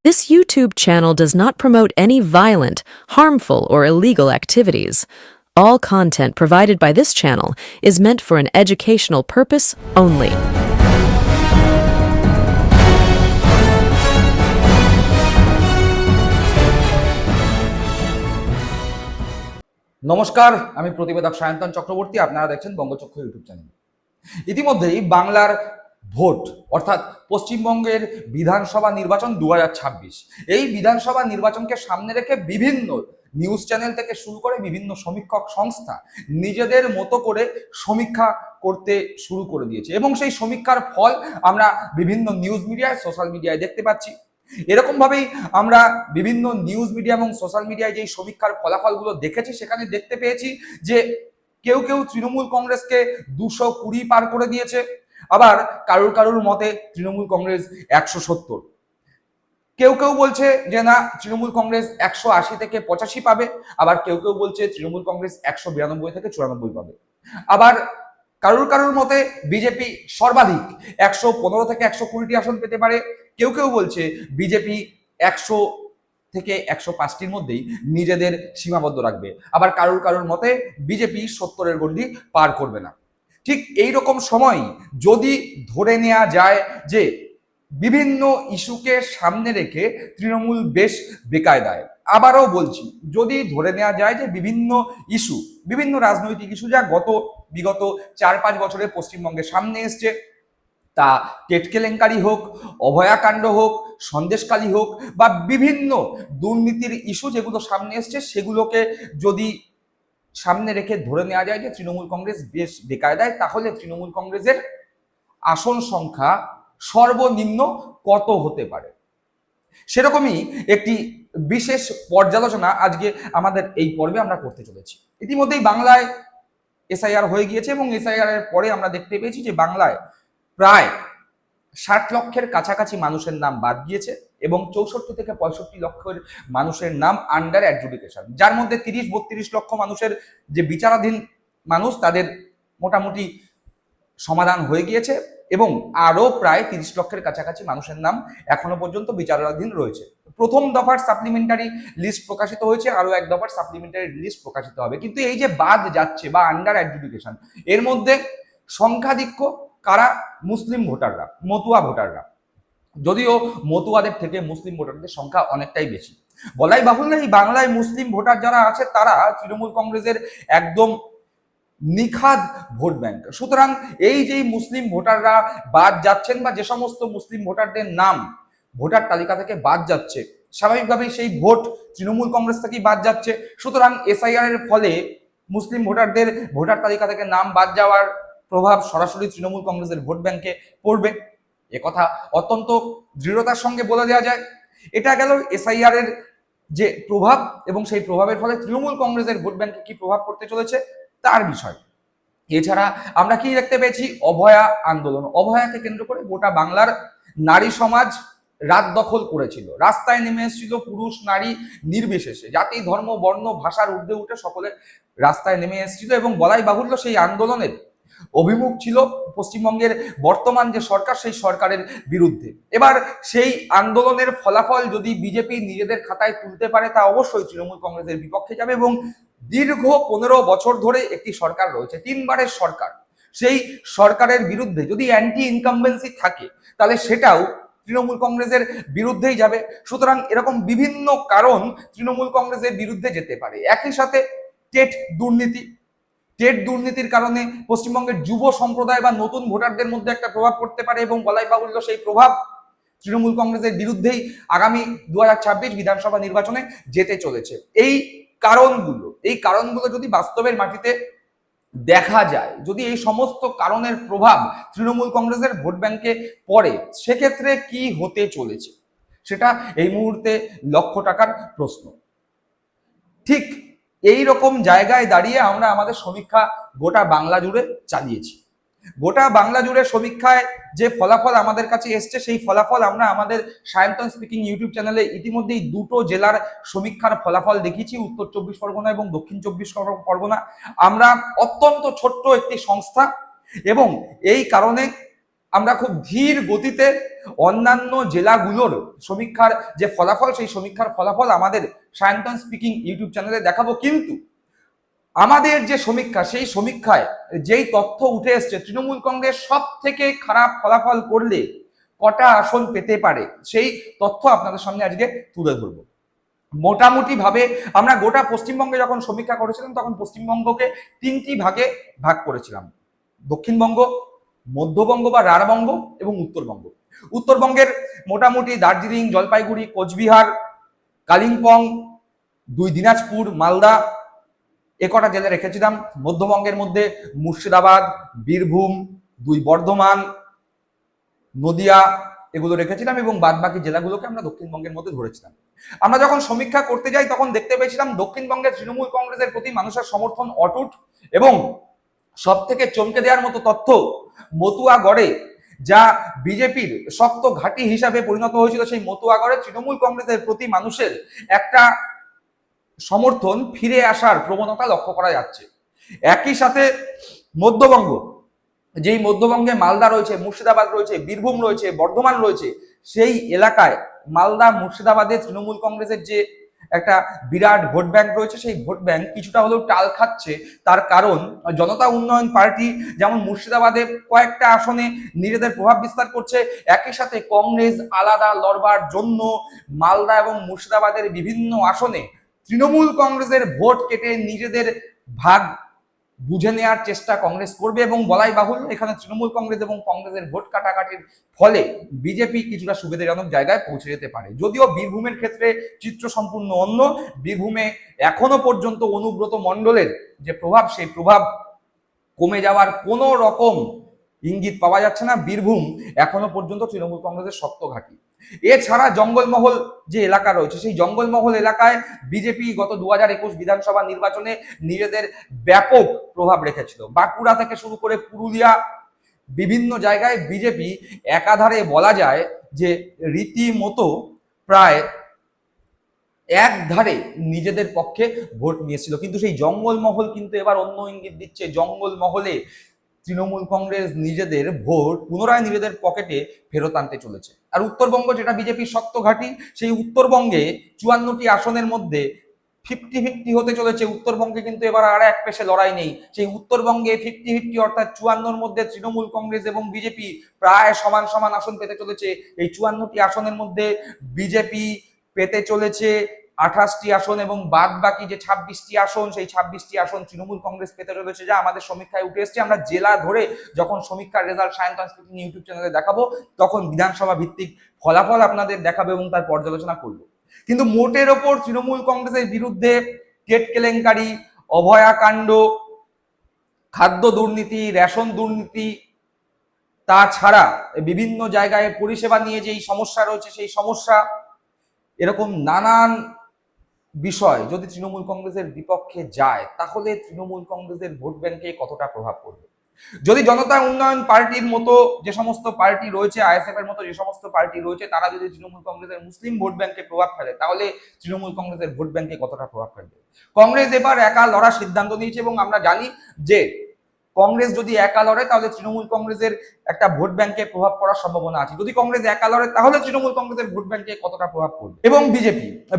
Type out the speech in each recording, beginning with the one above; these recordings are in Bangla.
This YouTube channel does not promote any violent, harmful, or illegal activities. All content provided by this channel is meant for an educational purpose only. নমস্কার, আমি প্রতিবেদক সায়ন্তন চক্রবর্তী। আপনারা দেখছেন বঙ্গচক্ষু ইউটিউব চ্যানেল। ইতিমধ্যেই বাংলার ভোট অর্থাৎ পশ্চিমবঙ্গের বিধানসভা নির্বাচন 2026, এই বিধানসভা নির্বাচনকে সামনে রেখে বিভিন্ন নিউজ চ্যানেল থেকে শুরু করে বিভিন্ন সমীক্ষক সংস্থা নিজেদের মতো করে সমীক্ষা করতে শুরু করে দিয়েছে এবং সেই সমীক্ষার ফল আমরা বিভিন্ন নিউজ মিডিয়ায়, সোশ্যাল মিডিয়ায় দেখতে পাচ্ছি। এরকম ভাবেই আমরা বিভিন্ন নিউজ মিডিয়া এবং সোশ্যাল মিডিয়ায় যে সমীক্ষার ফলাফলগুলো দেখেছি, সেখানে দেখতে পেয়েছি যে কেউ কেউ তৃণমূল কংগ্রেসকে 220 পার করে দিয়েছে, আবার কারুর মতে তৃণমূল কংগ্রেস 170। কেউ কেউ বলছে যে না, তৃণমূল কংগ্রেস 180 থেকে 85 পাবে, আবার কেউ কেউ বলছে তৃণমূল কংগ্রেস 192 থেকে 94 পাবে। আবার কারুর মতে বিজেপি সর্বাধিক 115 থেকে 120টি আসন পেতে পারে। কেউ কেউ বলছে বিজেপি 100 থেকে 105টির মধ্যেই নিজেদের সীমাবদ্ধ রাখবে। আবার কারুর মতে বিজেপি 70-এর গণ্ডি পার করবে না। ঠিক এই রকম সময় যদি ধরে নেওয়া যায় যে বিভিন্ন ইস্যুকে সামনে রেখে তৃণমূল বেশ বেকায়দায়, আবারও বলছি, যদি ধরে নেওয়া যায় যে বিভিন্ন ইস্যু, বিভিন্ন রাজনৈতিক ইস্যু যা বিগত 4-5 বছরে পশ্চিমবঙ্গের সামনে এসছে, তা টেট কেলেঙ্কারি হোক, অভয়াকাণ্ড হোক, সন্দেশখালী হোক, বা বিভিন্ন দুর্নীতির ইস্যু যেগুলো সামনে এসছে, সেগুলোকে যদি সামনে রেখে ধরে নেওয়া যায় যে তৃণমূল কংগ্রেস বেশ বেকায়দায়, তাহলে তৃণমূল কংগ্রেসের আসন সংখ্যা সর্বনিম্ন কত হতে পারে, সেরকমই একটি বিশেষ পর্যালোচনা আজকে আমাদের এই পর্বে আমরা করতে চলেছি। ইতিমধ্যেই বাংলায় এসআইআর হয়ে গিয়েছে এবং এসআইআর এর পরে আমরা দেখতে পেয়েছি যে বাংলায় প্রায় 60 লক্ষের কাছাকাছি মানুষের নাম বাদ গিয়েছে এবং 64 থেকে 65 লক্ষের মানুষের নাম আন্ডার অ্যাডজুডিকেশন, যার মধ্যে 30-32 লক্ষ মানুষের যে বিচারাধীন মানুষ, তাদের মোটামুটি সমাধান হয়ে গিয়েছে এবং আরো প্রায় 30 লক্ষের কাছাকাছি মানুষের নাম এখনো পর্যন্ত বিচারাধীন রয়েছে। প্রথম দফার সাপ্লিমেন্টারি লিস্ট প্রকাশিত হয়েছে, আরো এক দফার সাপ্লিমেন্টারি লিস্ট প্রকাশিত হবে। কিন্তু এই যে বাদ যাচ্ছে বা আন্ডার অ্যাডজুডিকেশন, এর মধ্যে সংখ্যাধিক্য কারা? মুসলিম ভোটাররা, মতুয়া ভোটাররা। যদিও মতুয়াদের থেকে মুসলিম ভোটারদের সংখ্যা অনেকটাই বেশি। বলাই বাহুল্য, এই বাংলায় মুসলিম ভোটার যারা আছে তারা তৃণমূল কংগ্রেসের একদম নিখাদ ভোট ব্যাংক। সুতরাং এই যে মুসলিম ভোটাররা বাদ যাচ্ছেন বা যে সমস্ত মুসলিম ভোটারদের নাম ভোটার তালিকা থেকে বাদ যাচ্ছে, স্বাভাবিকভাবেই সেই ভোট তৃণমূল কংগ্রেস থেকেই বাদ যাচ্ছে। সুতরাং এসআইআর এর ফলে মুসলিম ভোটারদের ভোটার তালিকা থেকে নাম বাদ যাওয়ার প্রভাব সরাসরি তৃণমূল কংগ্রেসের ভোট ব্যাংকে পড়বে, একথা অত্যন্ত দৃঢ়তার সঙ্গে বলে দেওয়া যায়। এটা গেল এসআইআর এর যে প্রভাব এবং সেই প্রভাবের ফলে তৃণমূল কংগ্রেসের ভোট ব্যাংকে কি প্রভাব পড়তে চলেছে তার বিষয়। এছাড়া আমরা কি দেখতে পেয়েছি? অভয়া আন্দোলন, অভয়াকে কেন্দ্র করে গোটা বাংলার নারী সমাজ রাত দখল করেছিল, রাস্তায় নেমে এসেছিল পুরুষ নারী নির্বিশেষে, জাতি ধর্ম বর্ণ ভাষার ঊর্ধ্বে উঠে সকলে রাস্তায় নেমে এসেছিল এবং বলাই বাহুল্য সেই আন্দোলনের অভিমুখ ছিল পশ্চিমবঙ্গের বর্তমান যে সরকার, সেই সরকারের বিরুদ্ধে। এবার সেই আন্দোলনের ফলাফল যদি বিজেপি নিজেদের খাতায় তুলতে পারে, তা অবশ্যই তৃণমূল কংগ্রেসের বিপক্ষে যাবে এবং দীর্ঘ 15 বছর ধরে একটি সরকার রয়েছে, 3 বারের সরকার, সেই সরকারের বিরুদ্ধে যদি অ্যান্টি ইনকামবেন্সি থাকে তাহলে সেটাও তৃণমূল কংগ্রেসের বিরুদ্ধেই যাবে। সুতরাং এরকম বিভিন্ন কারণ তৃণমূল কংগ্রেসের বিরুদ্ধে যেতে পারে। একই সাথে টেট দুর্নীতির কারণে পশ্চিমবঙ্গের যুব সম্প্রদায় বা নতুন ভোটারদের মধ্যে একটা প্রভাব পড়তে পারে এবং বলাই বাহুল্য সেই প্রভাব তৃণমূল কংগ্রেসের বিরুদ্ধেই আগামী 2026 বিধানসভা নির্বাচনে যেতে চলেছে। এই কারণগুলো যদি বাস্তবের মাটিতে দেখা যায়, যদি এই সমস্ত কারণের প্রভাব তৃণমূল কংগ্রেসের ভোট ব্যাংকে পড়ে, সেক্ষেত্রে কি হতে চলেছে সেটা এই মুহূর্তে লক্ষ টাকার প্রশ্ন। ঠিক এই রকম জায়গায় দাঁড়িয়ে আমরা আমাদের সমীক্ষা গোটা বাংলা জুড়ে চালিয়েছি। গোটা বাংলা জুড়ে সমীক্ষায় যে ফলাফল আমাদের কাছে এসছে, সেই ফলাফল আমরা আমাদের সায়ন্তন স্পিকিং ইউটিউব চ্যানেলে ইতিমধ্যেই 2টো জেলার সমীক্ষার ফলাফল দেখিয়েছি, উত্তর 24 পরগনা এবং দক্ষিণ 24 পরগনা। আমরা অত্যন্ত ছোট্ট একটি সংস্থা এবং এই কারণে আমরা খুব ধীর গতিতে অন্যান্য জেলাগুলোর সমীক্ষার যে ফলাফল, সেই সমীক্ষার ফলাফল আমাদের সায়ন্তন স্পিকিং ইউটিউব চ্যানেলে দেখাবো। কিন্তু আমাদের যে সমীক্ষা, সেই সমীক্ষায় যেই তথ্য উঠে এসছে, তৃণমূল কংগ্রেস সব থেকে খারাপ ফলাফল করলে কটা আসন পেতে পারে, সেই তথ্য আপনাদের সামনে আজকে তুলে ধরবো। মোটামুটি ভাবে আমরা গোটা পশ্চিমবঙ্গে যখন সমীক্ষা করেছিলাম, তখন পশ্চিমবঙ্গকে তিনটি ভাগে ভাগ করেছিলাম: দক্ষিণবঙ্গ, মধ্যবঙ্গ বা রাঢ়বঙ্গ এবং উত্তরবঙ্গ। উত্তরবঙ্গের মোটামুটি দার্জিলিং, জলপাইগুড়ি, কোচবিহার, কালিম্পং, 2 দিনাজপুর, মালদা, এ কটা জেলা রেখেছিলাম। মধ্যবঙ্গের মধ্যে মুর্শিদাবাদ, বীরভূম, 2 বর্ধমান, নদিয়া, এগুলো রেখেছিলাম এবং বাদবাকি জেলাগুলোকে আমরা দক্ষিণবঙ্গের মধ্যে ধরেছিলাম। আমরা যখন সমীক্ষা করতে যাই তখন দেখতে পেয়েছিলাম দক্ষিণবঙ্গের তৃণমূল কংগ্রেসের প্রতি মানুষের সমর্থন অটুট, এবং সব থেকে চমকে দেওয়ার মতো তথ্য, মতুয়াগড়ে যা বিজেপির শক্ত ঘাঁটি হিসাবে পরিণত হয়েছিল, সেই মতুয়াগড়ে তৃণমূল কংগ্রেসের প্রতি মানুষের একটা সমর্থন ফিরে আসার প্রবণতা লক্ষ্য করা যাচ্ছে। একই সাথে মধ্যবঙ্গ, যেই মধ্যবঙ্গে মালদা রয়েছে, মুর্শিদাবাদ রয়েছে, বীরভূম রয়েছে, বর্ধমান রয়েছে, সেই এলাকায় মালদা, মুর্শিদাবাদে তৃণমূল কংগ্রেসের যে একটা বিরাট ভোট ব্যাংক রয়েছে, সেই ভোট ব্যাংক কিছুটা হলেও টাল খাচ্ছে। তার কারণ জনতা উন্নয়ন পার্টি যেমন মুর্শিদাবাদে কয়েকটা আসনে নিজেদের প্রভাব বিস্তার করছে, একই সাথে কংগ্রেস আলাদা লড়বার জন্য মালদা এবং মুর্শিদাবাদের বিভিন্ন আসনে তৃণমূল কংগ্রেসের ভোট কেটে নিজেদের ভাগ বুঝে নেওয়ার চেষ্টা কংগ্রেস করবে। এবং বলাই বাহুল্য, এখানে তৃণমূল কংগ্রেস এবং কংগ্রেসের ভোট কাটাকাটির ফলে বিজেপি কিছুটা সুবিধাজনক জায়গায় পৌঁছে যেতে পারে। যদিও বীরভূমের ক্ষেত্রে চিত্র সম্পূর্ণ অন্য। বীরভূমে এখনো পর্যন্ত অনুব্রত মণ্ডলের যে প্রভাব, সেই প্রভাব কমে যাওয়ার কোনো রকম ইঙ্গিত পাওয়া যাচ্ছে না। বীরভূম এখনো পর্যন্ত তৃণমূল কংগ্রেসের শক্ত ঘাঁটি। এছাড়া জঙ্গলমহল যে এলাকা রয়েছে, সেই জঙ্গলমহল এলাকায় বিজেপি গত 2021 বিধানসভা নির্বাচনে নিজেদের ব্যাপক প্রভাব রেখেছিল। বাঁকুড়া থেকে শুরু করে পুরুলিয়া, বিভিন্ন জায়গায় বিজেপি একাধারে বলা যায় যে রীতিমতো প্রায় একধারে নিজেদের পক্ষে ভোট নিয়েছিল। কিন্তু সেই জঙ্গলমহল কিন্তু এবার অন্য ইঙ্গিত দিচ্ছে। জঙ্গলমহলে তৃণমূল কংগ্রেস নিজেদের ভোট পুনরায় নিজেদের পকেটে ফেরত আনতে চলেছে। আর উত্তরবঙ্গ, যেটা বিজেপির শক্ত ঘাঁটি, সেই উত্তরবঙ্গে 54টি আসনের মধ্যে 50-50 হতে চলেছে। উত্তরবঙ্গে কিন্তু এবার আর এক পেশে লড়াই নেই। সেই উত্তরবঙ্গে 50-50 অর্থাৎ 54র মধ্যে তৃণমূল কংগ্রেস এবং বিজেপি প্রায় সমান সমান আসন পেতে চলেছে। এই 54টি আসনের মধ্যে বিজেপি পেতে চলেছে 28টি আসন, এবং বাদ বাকি যে 26টি আসন, সেই 26টি আসন তৃণমূল কংগ্রেস পেতে চলেছে, যা আমাদের সমীক্ষায় উঠে এসেছে। আমরা জেলা ধরে যখন সমীক্ষার রেজাল্ট সায়ন্তন স্পিকিং ইউটিউব চ্যানেলে দেখাবো, তখন বিধানসভা ভিত্তিক ফলাফল আপনাদের দেখাবো এবং তার পর্যালোচনা করব। কিন্তু মোটের ওপর তৃণমূল কংগ্রেসের বিরুদ্ধে টেট কেলেঙ্কারি, অভয়াকাণ্ড, খাদ্য দুর্নীতি, রেশন দুর্নীতি, তাছাড়া বিভিন্ন জায়গায় পরিষেবা নিয়ে যেই সমস্যা রয়েছে, সেই সমস্যা, এরকম নানান বিষয় যদি তৃণমূল কংগ্রেসের বিপক্ষে যায়, তাহলে তৃণমূল কংগ্রেসের ভোট ব্যাংকে কতটা প্রভাব পড়বে। যদি জনতা উন্নয়ন পার্টির মতো যে সমস্ত পার্টি রয়েছে, আইএসএফ এর মতো যে সমস্ত পার্টি রয়েছে, তারা যদি তৃণমূল কংগ্রেসের মুসলিম ভোট ব্যাংকে প্রভাব ফেলে, তাহলে তৃণমূল কংগ্রেসের ভোট ব্যাংকে কতটা প্রভাব ফেলবে। কংগ্রেস এবার একা লড়ার সিদ্ধান্ত নিয়েছে, এবং আমরা জানি যে কংগ্রেস যদি একা লড়ে, তাহলে তৃণমূল কংগ্রেসের একটা ভোট ব্যাংকে প্রভাব পড়ার সম্ভাবনা আছে। যদি কংগ্রেস একা লড়ে, তাহলে তৃণমূল কংগ্রেসের ভোট ব্যাংকে কতটা প্রভাব পড়বে। এবং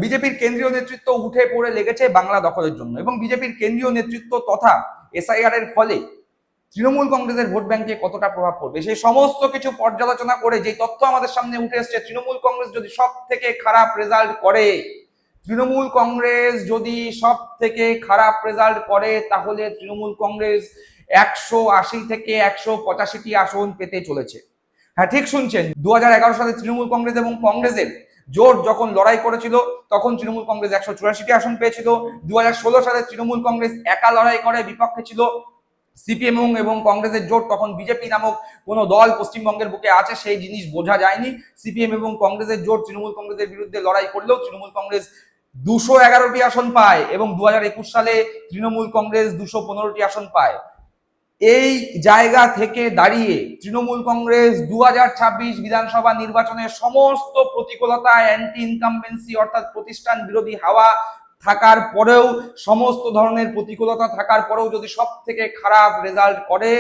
বিজেপির কেন্দ্রীয় নেতৃত্ব উঠে পড়ে লেগেছে বাংলা দখলের জন্য, এবং বিজেপির কেন্দ্রীয় নেতৃত্ব তথা এসআইআর এর ফলে তৃণমূল কংগ্রেসের ভোট ব্যাংকে কতটা প্রভাব পড়বে, সেই সমস্ত কিছু পর্যালোচনা করে যে তথ্য আমাদের সামনে উঠে এসছে, তৃণমূল কংগ্রেস যদি সব থেকে খারাপ রেজাল্ট করে, তাহলে তৃণমূল কংগ্রেস 180 থেকে 185টি আসন পেতে চলেছে। হ্যাঁ, ঠিক শুনছেন, 2011 সালে তৃণমূল কংগ্রেস এবং কংগ্রেসের জোট যখন লড়াই করেছিল, তখন তৃণমূল কংগ্রেস 184টি আসন পেয়েছিল। 2016 সালে তৃণমূল কংগ্রেস একা লড়াই করে, বিপক্ষে ছিল সিপিএম এবং কংগ্রেসের জোট। তখন বিজেপি নামক কোন দল পশ্চিমবঙ্গের বুকে আছে সেই জিনিস বোঝা যায়নি। সিপিএম এবং কংগ্রেসের জোট তৃণমূল কংগ্রেসের বিরুদ্ধে লড়াই করলেও তৃণমূল কংগ্রেস 211টি আসন পায়, এবং 2021 সালে তৃণমূল কংগ্রেস 215টি আসন পায়। এই জায়গা থেকে দাঁড়িয়ে তৃণমূল কংগ্রেস 2026 বিধানসভা নির্বাচনের সমস্ত প্রতিকূলতা, অ্যান্টি ইনকামবেন্সি অর্থাৎ প্রতিষ্ঠান বিরোধী হাওয়া থাকার পরেও, সমস্ত ধরনের প্রতিকূলতা থাকার পরেও যদি সব থেকে খারাপ রেজাল্ট করে,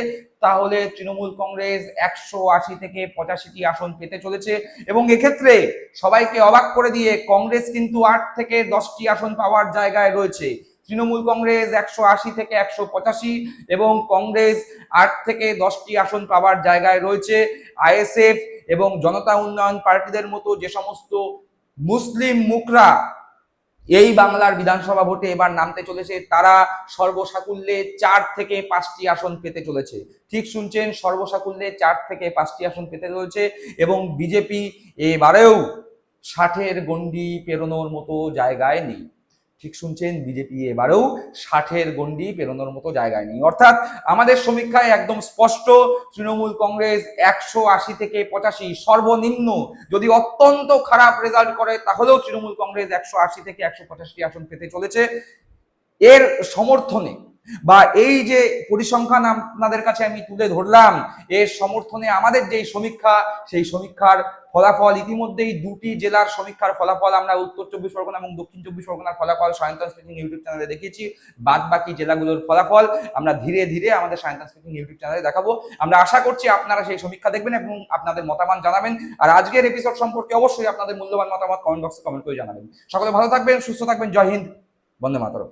তাহলে তৃণমূল কংগ্রেস 180 থেকে 85টি আসন পেতে চলেছে। এবং এক্ষেত্রে সবাইকে অবাক করে দিয়ে কংগ্রেস কিন্তু 8 থেকে 10টি আসন পাওয়ার জায়গায় রয়েছে। তৃণমূল কংগ্রেস 180 থেকে 185 এবং কংগ্রেস 8 থেকে 10টি আসন পাওয়ার জায়গায় রয়েছে। আইএসএফ এবং জনতা উন্নয়ন পার্টিদের মতো যে সমস্ত মুসলিম মুখরা এই বাংলার বিধানসভা ভোটে এবার নামতে চলেছে, তারা সর্বসাকুল্যে 4 থেকে 5টি আসন পেতে চলেছে। ঠিক শুনছেন, সর্বসাকুল্যে 4 থেকে 5টি আসন পেতে চলেছে। এবং বিজেপি এবারেও 60-এর গণ্ডি পেরোনোর মতো জায়গায় নেই। ঠিক শুনছেন, বিজেপি এবারেও 60-এর গণ্ডি পেরোনোর মতো জায়গায় নেই। অর্থাৎ আমাদের সমীক্ষায় একদম স্পষ্ট, তৃণমূল কংগ্রেস 180 থেকে 85, সর্বনিম্ন যদি অত্যন্ত খারাপ রেজাল্ট করে তাহলেও তৃণমূল কংগ্রেস 180 থেকে 185টি আসন পেতে চলেছে। এর সমর্থনে বা এই যে পরিসংখ্যান আপনাদের কাছে আমি তুলে ধরলাম, এর সমর্থনে আমাদের যে সমীক্ষা, সেই সমীক্ষার ফলাফল ইতিমধ্যেই 2টি জেলার সমীক্ষার ফলাফল আমরা উত্তর 24 পরগনা এবং দক্ষিণ 24 পরগনার ফলাফল সায়ন্তন স্পিকিং ইউটিউব চ্যানেলে দেখিয়েছি। বাদ বাকি জেলাগুলোর ফলাফল আমরা ধীরে ধীরে আমাদের সায়ন্তন স্পিকিং ইউটিউব চ্যানেলে দেখাবো। আমরা আশা করছি আপনারা সেই সমীক্ষা দেখবেন এবং আপনাদের মতামত জানাবেন। আর আজকের এপিসোড সম্পর্কে অবশ্যই আপনাদের মূল্যবান মতামত কমেন্ট বক্সে কমেন্ট করে জানাবেন। সকলে ভালো থাকবেন, সুস্থ থাকবেন। জয় হিন্দ, বন্দে মাতরম।